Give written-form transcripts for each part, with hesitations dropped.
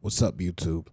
What's up, YouTube?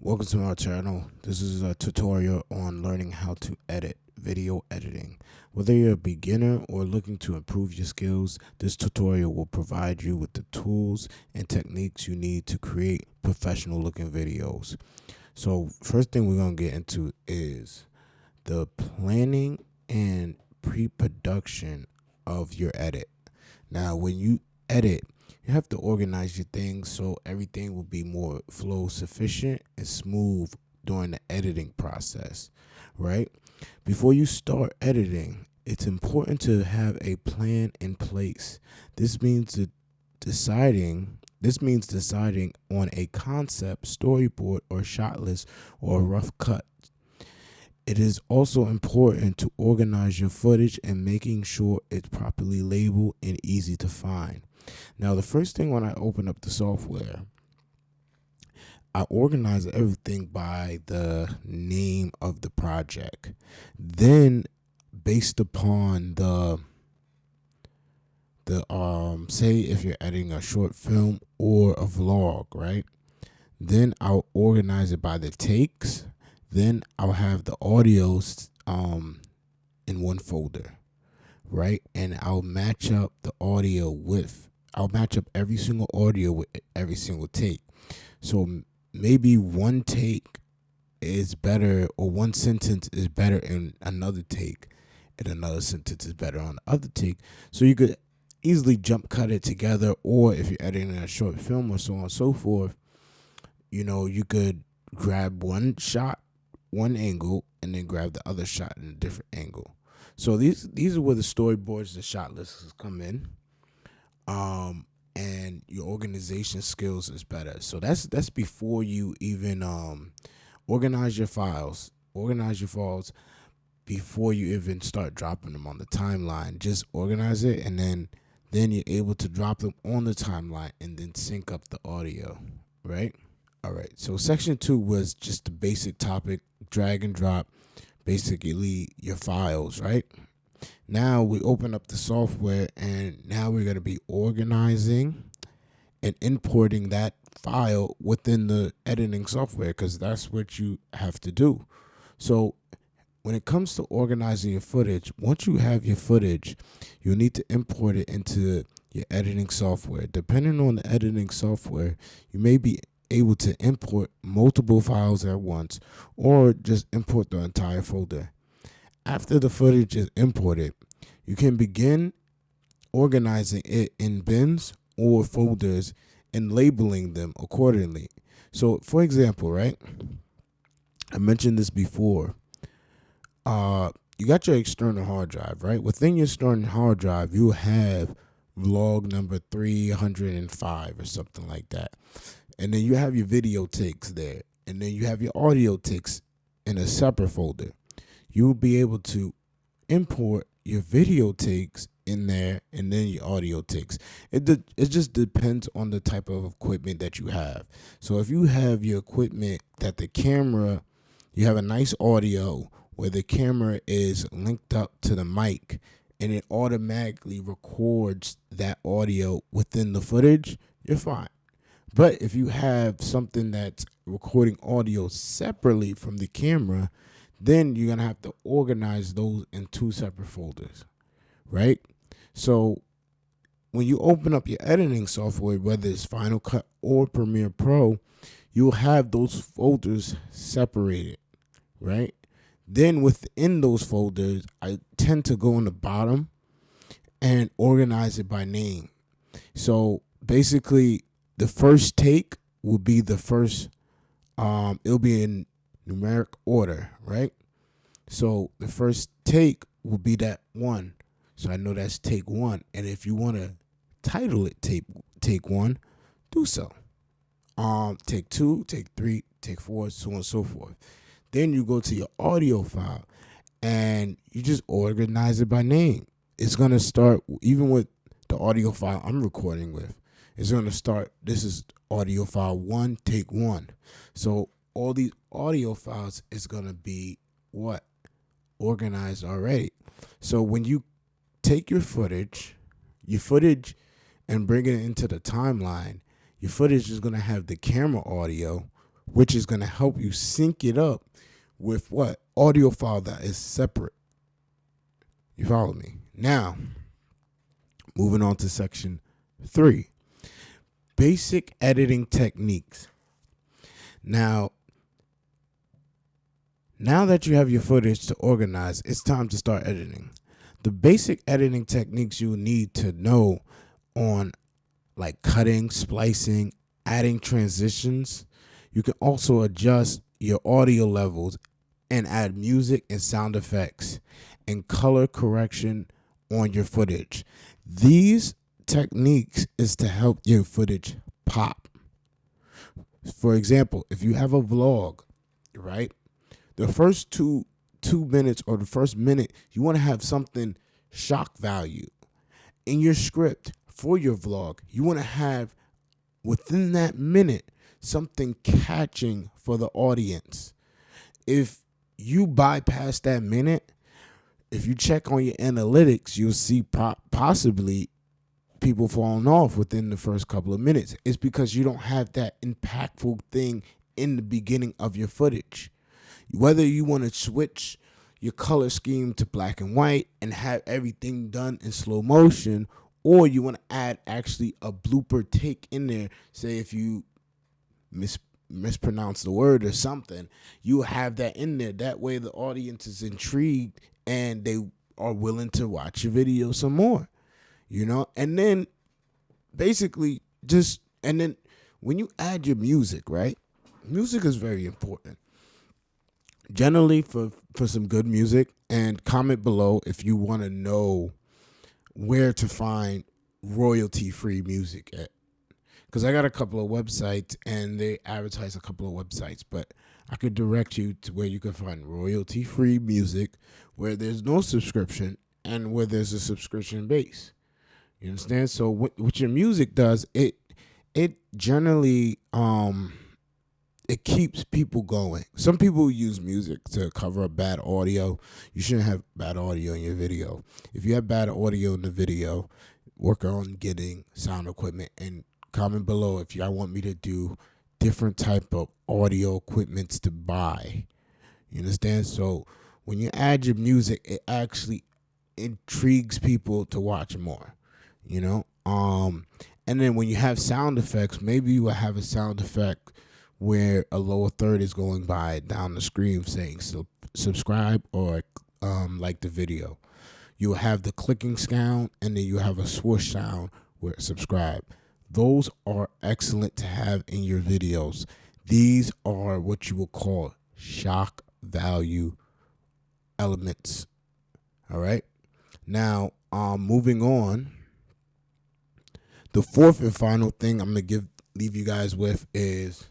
Welcome to our channel. This is a tutorial on learning how to edit video editing. Whether you're a beginner or looking to improve your skills, this tutorial will provide you with the tools and techniques you need to create professional looking videos. So first thing we're going to get into is the planning and pre-production of your edit. Now, when you edit, you have to organize your things so everything will be more flow sufficient and smooth during the editing process, right? Before you start editing, it's important to have a plan in place. This means deciding on a concept, storyboard, or shot list, or a rough cut. It is also important to organize your footage and making sure it's properly labeled and easy to find. Now, the first thing when I open up the software, I organize everything by the name of the project. Then, based upon the say if you're editing a short film or a vlog, right? Then I'll organize it by the takes. Then I'll have the audios in one folder, right? And I'll match up every single audio with every single take. So maybe one take is better, or one sentence is better in another take, and another sentence is better on the other take. So you could easily jump cut it together, or if you're editing a short film or so on and so forth, you could grab one shot, one angle, and then grab the other shot in a different angle. So these are where the storyboards, the shot lists come in. And your organization skills is better. So that's before you even organize your files. Organize your files before you even start dropping them on the timeline. Just organize it, and then you're able to drop them on the timeline and then sync up the audio, right? All right. So section 2 was just the basic topic, drag and drop, basically your files, right? Now we open up the software, and now we're going to be organizing and importing that file within the editing software, because that's what you have to do. So when it comes to organizing your footage, once you have your footage, you need to import it into your editing software. Depending on the editing software, you may be able to import multiple files at once, or just import the entire folder. After the footage is imported, you can begin organizing it in bins or folders and labeling them accordingly. So, for example, right, I mentioned this before. You got your external hard drive, right? Within your external hard drive, you have vlog number 305 or something like that. And then you have your video takes there. And then you have your audio takes in a separate folder. You'll be able to import your video takes in there, and then your audio takes. It just depends on the type of equipment that you have. So if you have your equipment that you have a nice audio where the camera is linked up to the mic, and it automatically records that audio within the footage, you're fine. But if you have something that's recording audio separately from the camera, then you're going to have to organize those in two separate folders, right? So when you open up your editing software, whether it's Final Cut or Premiere Pro, you'll have those folders separated, right? Then within those folders, I tend to go on the bottom and organize it by name. So basically, the first take will be the first, it'll be in numeric order, right? So the first take will be that one. So I know that's take 1. And if you want to title it take 1, do so. Take 2, take 3, take 4, so on and so forth. Then you go to your audio file, and you just organize it by name. It's going to start, even with the audio file I'm recording with, it's going to start, this is audio file 1, take 1. So all these audio files is going to be what? Organized already. So when you take your footage and bring it into the timeline, Your footage is going to have the camera audio, which is going to help you sync it up with what? Audio file that is separate. You follow me? Now, moving on to section 3. Basic editing techniques. Now that you have your footage to organize, it's time to start editing. The basic editing techniques you need to know on like cutting, splicing, adding transitions. You can also adjust your audio levels and add music and sound effects and color correction on your footage. These techniques is to help your footage pop. For example, if you have a vlog, right? The first two minutes or the first minute, you want to have something shock value. In your script for your vlog, you want to have within that minute something catching for the audience. If you bypass that minute, if you check on your analytics, you'll see possibly people falling off within the first couple of minutes. It's because you don't have that impactful thing in the beginning of your footage. Whether you want to switch your color scheme to black and white and have everything done in slow motion, or you want to add actually a blooper take in there, say if you mispronounce the word or something, you have that in there. That way the audience is intrigued and they are willing to watch your video some more, and then basically and then when you add your music, right? Music is very important. Generally for some good music, and comment below if you want to know where to find royalty-free music at. Because I got a couple of websites and they advertise a couple of websites, but I could direct you to where you can find royalty-free music where there's no subscription and where there's a subscription base. You understand? So what your music does, it generally it keeps people going. Some people use music to cover up bad audio. You shouldn't have bad audio in your video. If you have bad audio in the video, work on getting sound equipment, and comment below if y'all want me to do different type of audio equipments to buy. You understand? So when you add your music, it actually intrigues people to watch more, and then when you have sound effects, maybe you will have a sound effect where a lower third is going by down the screen saying subscribe or like the video. You'll have the clicking sound, and then you have a swoosh sound where subscribe. Those are excellent to have in your videos. These are what you will call shock value elements. All right. Now, moving on. The fourth and final thing I'm gonna leave you guys with is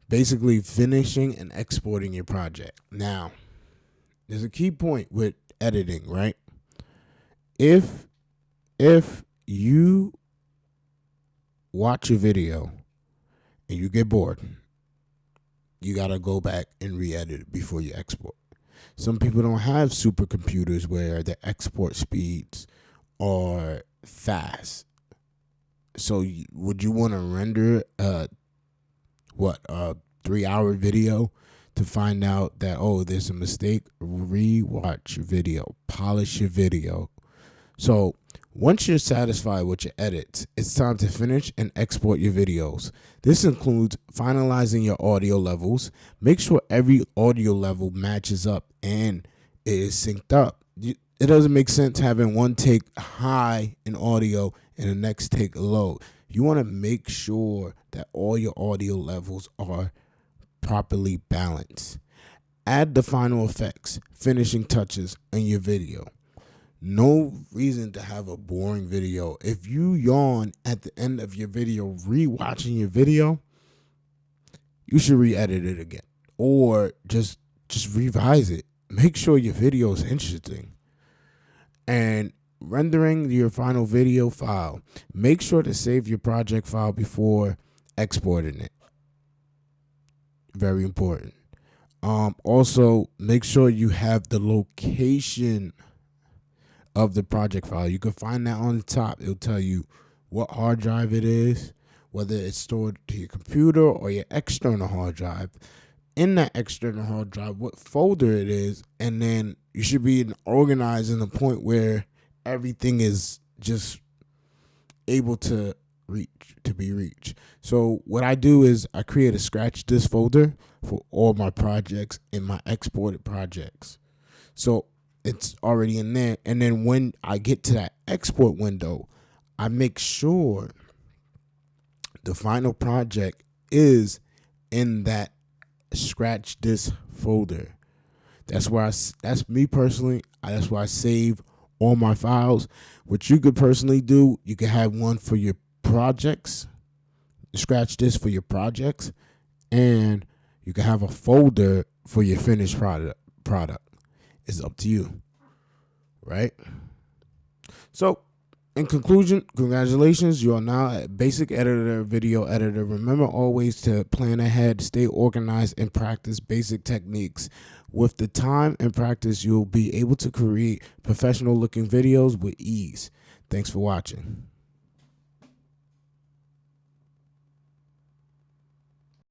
basically finishing and exporting your project. Now, there's a key point with editing, right? If you watch a video and you get bored, you got to go back and re-edit it before you export. Some people don't have supercomputers where the export speeds are fast. So would you want to render a 3-hour video to find out that, there's a mistake? Rewatch your video, polish your video. So once you're satisfied with your edits, it's time to finish and export your videos. This includes finalizing your audio levels. Make sure every audio level matches up and it is synced up. It doesn't make sense having one take high in audio and the next take low. You want to make sure that all your audio levels are properly balanced. Add the final effects, finishing touches in your video. No reason to have a boring video. If you yawn at the end of your video, rewatching your video, you should re-edit it again or just revise it. Make sure your video is interesting. And rendering your final video file, make sure to save your project file before exporting it. Very important. Also, make sure you have the location of the project file. You can find that on the top. It'll tell you what hard drive it is, whether it's stored to your computer or your external hard drive. In that external hard drive, what folder it is, and then you should be organized in the point where everything is just able to be reached. So what I do is I create a scratch disk folder for all my projects and my exported projects. So it's already in there. And then when I get to that export window, I make sure the final project is in that scratch disk folder. That's me personally. That's where I save all my files. What you could personally do, you can have one for your projects, scratch disk for your projects, and you can have a folder for your finished product. It's up to you, right? So, in conclusion, congratulations. You are now a basic editor, video editor. Remember always to plan ahead, stay organized, and practice basic techniques. With the time and practice, you'll be able to create professional looking videos with ease. Thanks for watching.